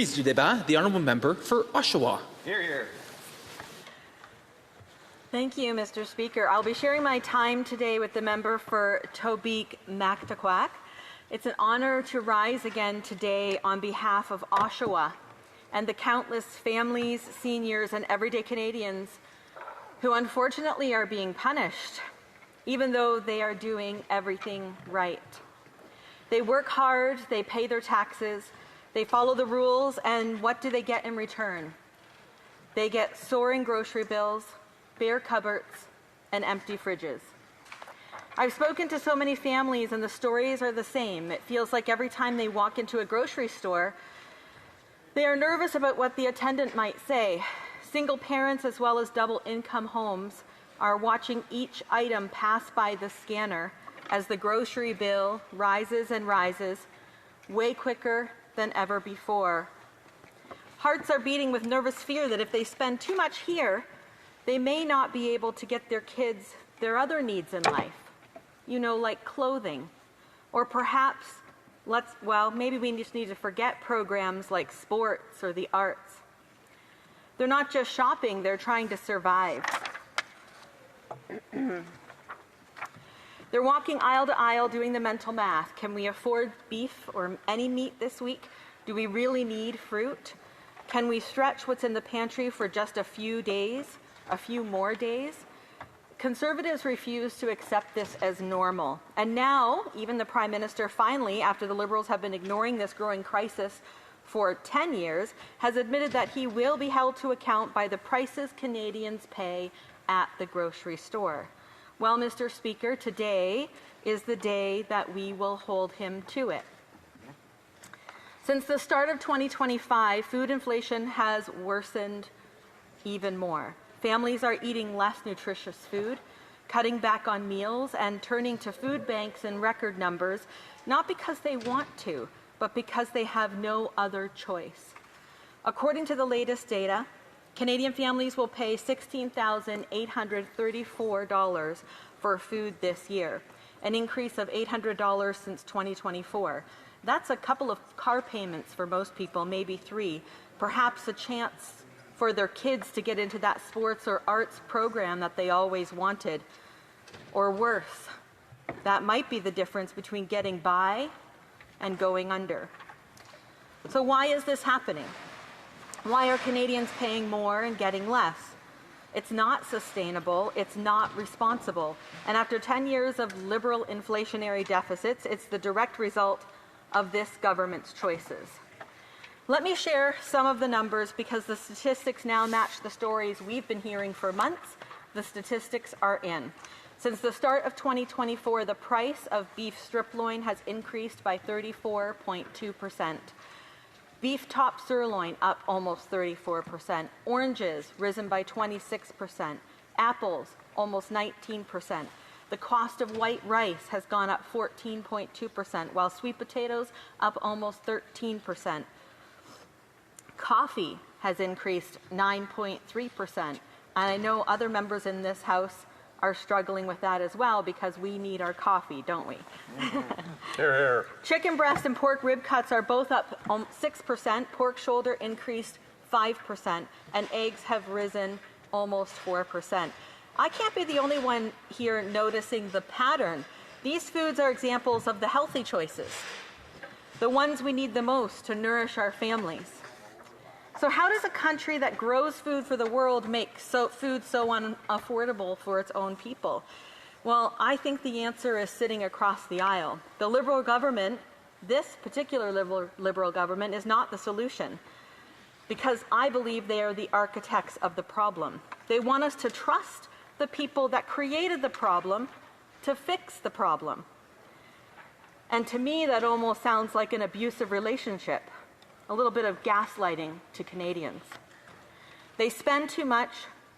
Reprise du débat, the Honourable Member for Oshawa. Hear, hear. Thank you, Mr. Speaker. I'll be sharing my time today with the member for Tobique Mactaquac. It's an honor to rise again today on behalf of Oshawa and the countless families, seniors, and everyday Canadians who unfortunately are being punished, even though they are doing everything right. They work hard, they pay their taxes, they follow the rules, and what do they get in return? They get soaring grocery bills, bare cupboards, and empty fridges. I've spoken to so many families and the stories are the same. It feels like every time they walk into a grocery store, they are nervous about what the attendant might say. Single parents as well as double income homes are watching each item pass by the scanner as the grocery bill rises and rises way quicker than ever before. Hearts are beating with nervous fear that if they spend too much here, they may not be able to get their kids their other needs in life, like clothing. Or perhaps, maybe we just need to forget programs like sports or the arts. They're not just shopping, they're trying to survive. They're walking aisle to aisle doing the mental math. Can we afford beef or any meat this week? Do we really need fruit? Can we stretch what's in the pantry for just a few days? A few more days? Conservatives refuse to accept this as normal. And now, even the Prime Minister finally, after the Liberals have been ignoring this growing crisis for 10 years, has admitted that he will be held to account by the prices Canadians pay at the grocery store. Well, Mr. Speaker, today is the day that we will hold him to it. Since the start of 2025, food inflation has worsened even more. Families are eating less nutritious food, cutting back on meals, and turning to food banks in record numbers, not because they want to, but because they have no other choice. According to the latest data, Canadian families will pay $16,834 for food this year, an increase of $800 since 2024. That's a couple of car payments for most people, maybe 3, perhaps a chance for their kids to get into that sports or arts program that they always wanted. Or worse, that might be the difference between getting by and going under. So why is this happening? Why are Canadians paying more and getting less? It's not sustainable, it's not responsible. And after 10 years of Liberal inflationary deficits, it's the direct result of this government's choices. Let me share some of the numbers because the statistics now match the stories we've been hearing for months. The statistics are in. Since the start of 2024, the price of beef strip loin has increased by 34.2%. Beef top sirloin up almost 34%. Oranges risen by 26%. Apples almost 19%. The cost of white rice has gone up 14.2%, while sweet potatoes up almost 13%. Coffee has increased 9.3%. And I know other members in this House are struggling with that as well because we need our coffee, don't we? Hear, hear. Chicken breast and pork rib cuts are both up 6%. Pork shoulder increased 5%. And eggs have risen almost 4%. I can't be the only one here noticing the pattern. These foods are examples of the healthy choices, the ones we need the most to nourish our families. So how does a country that grows food for the world make food so unaffordable for its own people? Well, I think the answer is sitting across the aisle. The Liberal government, this particular Liberal government, is not the solution because I believe they are the architects of the problem. They want us to trust the people that created the problem to fix the problem. And to me, that almost sounds like an abusive relationship. A little bit of gaslighting to Canadians. They spend too much,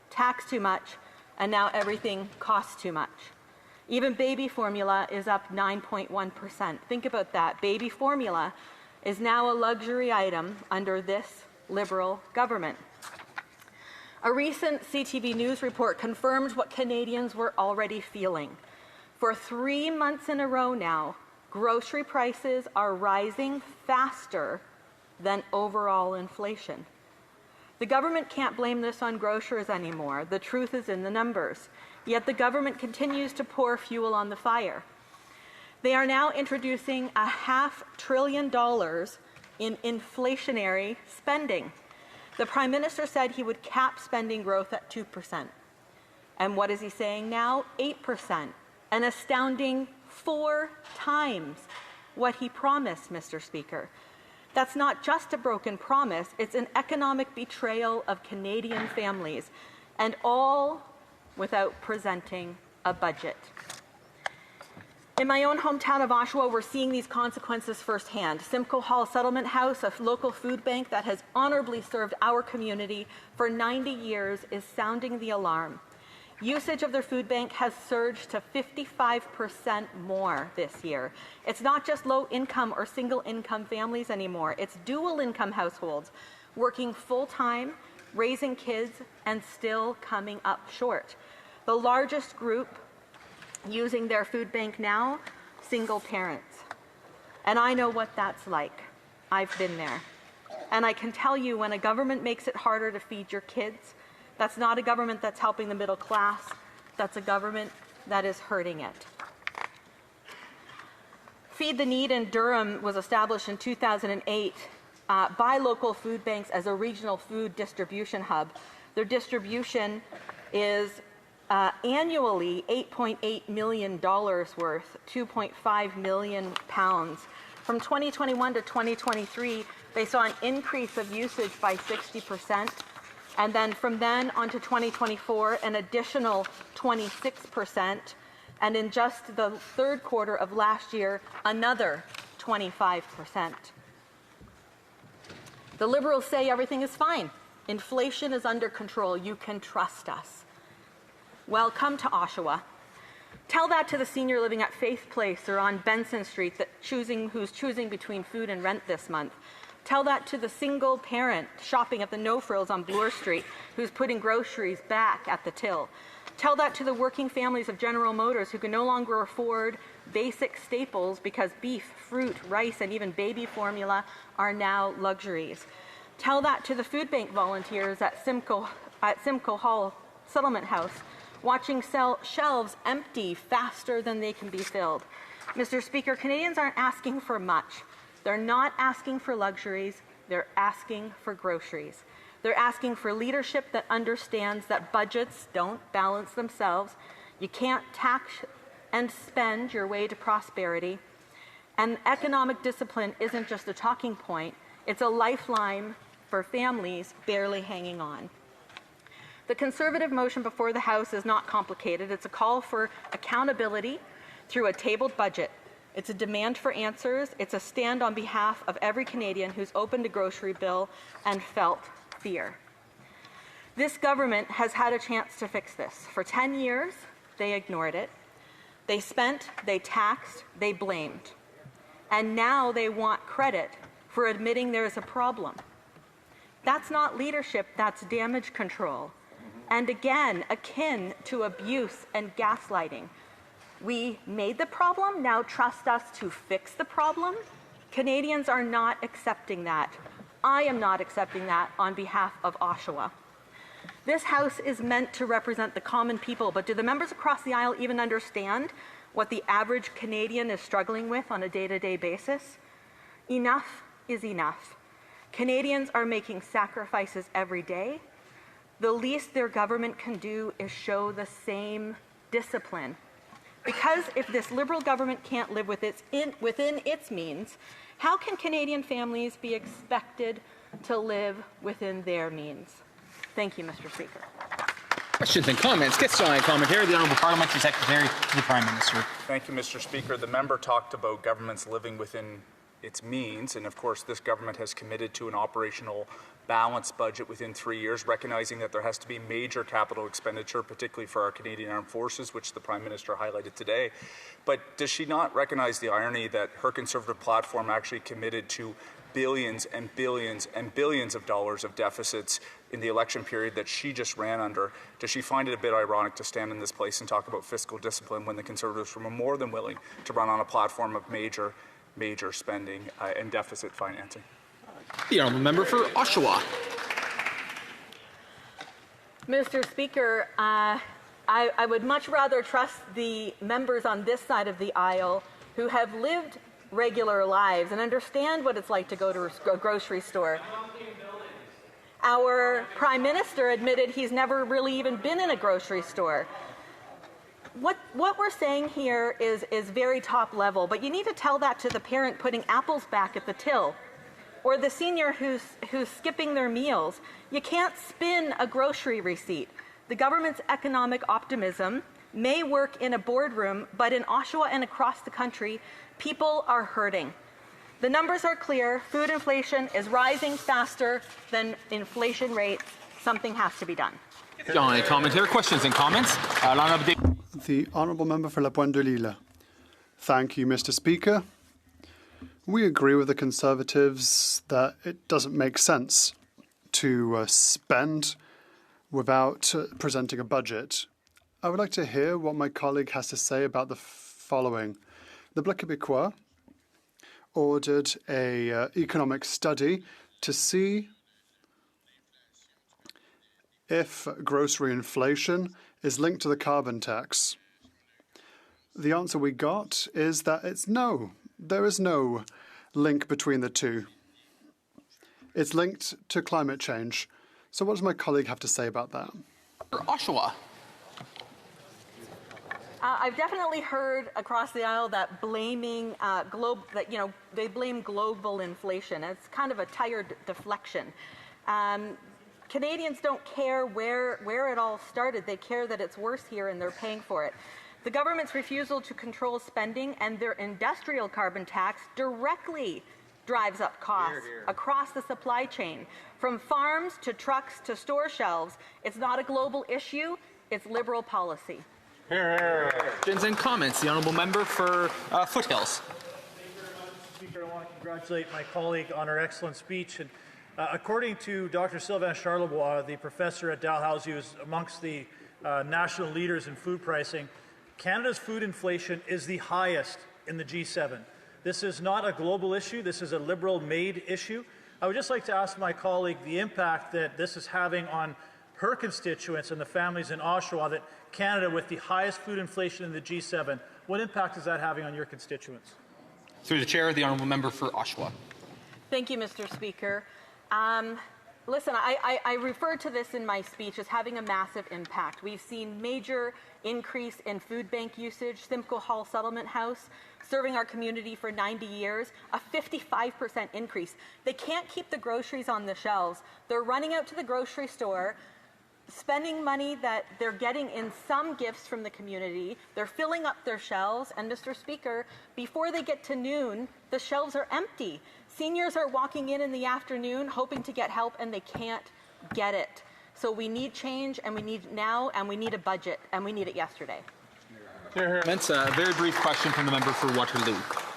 tax too much, and now everything costs too much. Even baby formula is up 9.1%. Think about that. Baby formula is now a luxury item under this Liberal government. A recent CTV News report confirmed what Canadians were already feeling. For 3 months in a row now, grocery prices are rising faster than overall inflation. The government can't blame this on grocers anymore. The truth is in the numbers. Yet the government continues to pour fuel on the fire. They are now introducing $500 billion in inflationary spending. The Prime Minister said he would cap spending growth at 2%. And what is he saying now? 8%. An astounding 4 times what he promised, Mr. Speaker. That's not just a broken promise, it's an economic betrayal of Canadian families, and all without presenting a budget. In my own hometown of Oshawa, we're seeing these consequences firsthand. Simcoe Hall Settlement House, a local food bank that has honorably served our community for 90 years, is sounding the alarm. Usage of their food bank has surged to 55% more this year. It's not just low-income or single-income families anymore. It's dual-income households working full-time, raising kids, and still coming up short. The largest group using their food bank now, single parents. And I know what that's like. I've been there. And I can tell you, when a government makes it harder to feed your kids, that's not a government that's helping the middle class. That's a government that is hurting it. Feed the Need in Durham was established in 2008 by local food banks as a regional food distribution hub. Their distribution is annually $8.8 million worth, 2.5 million pounds. From 2021 to 2023, they saw an increase of usage by 60%. And then from then on to 2024, an additional 26%. And in just the third quarter of last year, another 25%. The Liberals say everything is fine. Inflation is under control. You can trust us. Well, come to Oshawa. Tell that to the senior living at Faith Place or on Benson Street who's choosing between food and rent this month. Tell that to the single parent shopping at the No Frills on Bloor Street who's putting groceries back at the till. Tell that to the working families of General Motors who can no longer afford basic staples because beef, fruit, rice, and even baby formula are now luxuries. Tell that to the food bank volunteers at Simcoe Hall Settlement House watching shelves empty faster than they can be filled. Mr. Speaker, Canadians aren't asking for much. They're not asking for luxuries, they're asking for groceries. They're asking for leadership that understands that budgets don't balance themselves. You can't tax and spend your way to prosperity. And economic discipline isn't just a talking point, it's a lifeline for families barely hanging on. The Conservative motion before the House is not complicated. It's a call for accountability through a tabled budget. It's a demand for answers. It's a stand on behalf of every Canadian who's opened a grocery bill and felt fear. This government has had a chance to fix this. For 10 years, they ignored it. They spent, they taxed, they blamed. And now they want credit for admitting there's a problem. That's not leadership, that's damage control. And again, akin to abuse and gaslighting. We made the problem, now trust us to fix the problem. Canadians are not accepting that. I am not accepting that on behalf of Oshawa. This House is meant to represent the common people, but do the members across the aisle even understand what the average Canadian is struggling with on a day-to-day basis? Enough is enough. Canadians are making sacrifices every day. The least their government can do is show the same discipline. Because if this Liberal government can't live within its means, how can Canadian families be expected to live within their means? Thank you, Mr. Speaker. Questions and comments. Gets on commentary. The Honourable Parliamentary Secretary to the Prime Minister. Thank you, Mr. Speaker. The member talked about governments living within its means, and of course this government has committed to an operational balanced budget within 3 years, recognizing that there has to be major capital expenditure, particularly for our Canadian Armed Forces, which the Prime Minister highlighted today. But does she not recognize the irony that her Conservative platform actually committed to billions and billions and billions of dollars of deficits in the election period that she just ran under? Does she find it a bit ironic to stand in this place and talk about fiscal discipline when the Conservatives were more than willing to run on a platform of major spending and deficit financing? The honourable member for Oshawa. Mr. Speaker, I would much rather trust the members on this side of the aisle who have lived regular lives and understand what it's like to go to a grocery store. Our Prime Minister admitted he's never really even been in a grocery store. What we're saying here is very top level, but you need to tell that to the parent putting apples back at the till, or the senior who's skipping their meals. You can't spin a grocery receipt. The government's economic optimism may work in a boardroom, but in Oshawa and across the country, people are hurting. The numbers are clear. Food inflation is rising faster than inflation rates. Something has to be done. John, any commentary, questions and comments? The Honourable Member for La Pointe de Lille. Thank you, Mr. Speaker. We agree with the Conservatives that it doesn't make sense to spend without presenting a budget. I would like to hear what my colleague has to say about the following. The Bloc Québécois ordered an economic study to see if grocery inflation is linked to the carbon tax. The answer we got is that it's no. There is no link between the two. It's linked to climate change. So what does my colleague have to say about that? For Oshawa. I've definitely heard across the aisle that they blame global inflation. It's kind of a tired deflection. Canadians don't care where it all started. They care that it's worse here and they're paying for it. The government's refusal to control spending and their industrial carbon tax directly drives up costs across the supply chain. From farms to trucks to store shelves, it's not a global issue, it's Liberal policy. Questions and comments. The honourable member for Foothills. Thank you very much, Mr. Speaker. I want to congratulate my colleague on her excellent speech. And according to Dr. Sylvain Charlebois, the professor at Dalhousie, who's amongst the national leaders in food pricing, Canada's food inflation is the highest in the G7. This is not a global issue. This is a Liberal-made issue. I would just like to ask my colleague the impact that this is having on her constituents and the families in Oshawa, that Canada, with the highest food inflation in the G7, what impact is that having on your constituents? Through the chair, the honourable member for Oshawa. Thank you, Mr. Speaker. Listen, I referred to this in my speech as having a massive impact. We've seen major increase in food bank usage. Simcoe Hall Settlement House, serving our community for 90 years, a 55% increase. They can't keep the groceries on the shelves. They're running out to the grocery store, spending money that they're getting in some gifts from the community. They're filling up their shelves, and Mr. Speaker, before they get to noon, the shelves are empty. Seniors are walking in the afternoon hoping to get help, and they can't get it. So we need change, and we need it now, and we need a budget, and we need it yesterday. Comments. A very brief question from the member for Waterloo.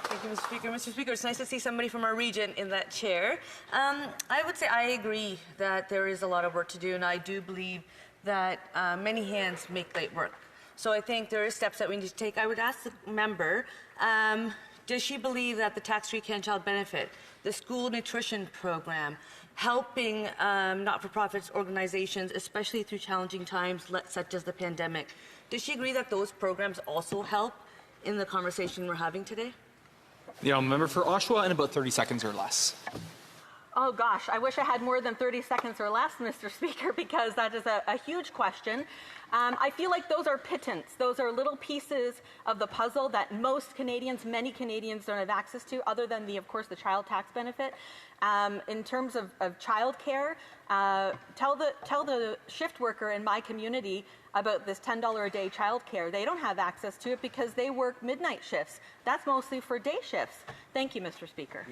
Thank you, Mr. Speaker. Mr. Speaker, it's nice to see somebody from our region in that chair. I would say I agree that there is a lot of work to do, and I do believe that many hands make light work. So I think there are steps that we need to take. I would ask the member, does she believe that the tax-free Can-Child benefit, the school nutrition program, helping not-for-profit organizations, especially through challenging times such as the pandemic, does she agree that those programs also help in the conversation we're having today? The honourable member for Oshawa in about 30 seconds or less. Oh gosh, I wish I had more than 30 seconds or less, Mr. Speaker, because that is a huge question. I feel like those are pittance. Those are little pieces of the puzzle that most Canadians, many Canadians don't have access to, other than of course, the child tax benefit. In terms of childcare, tell the shift worker in my community about this $10 a day childcare. They don't have access to it because they work midnight shifts. That's mostly for day shifts. Thank you, Mr. Speaker.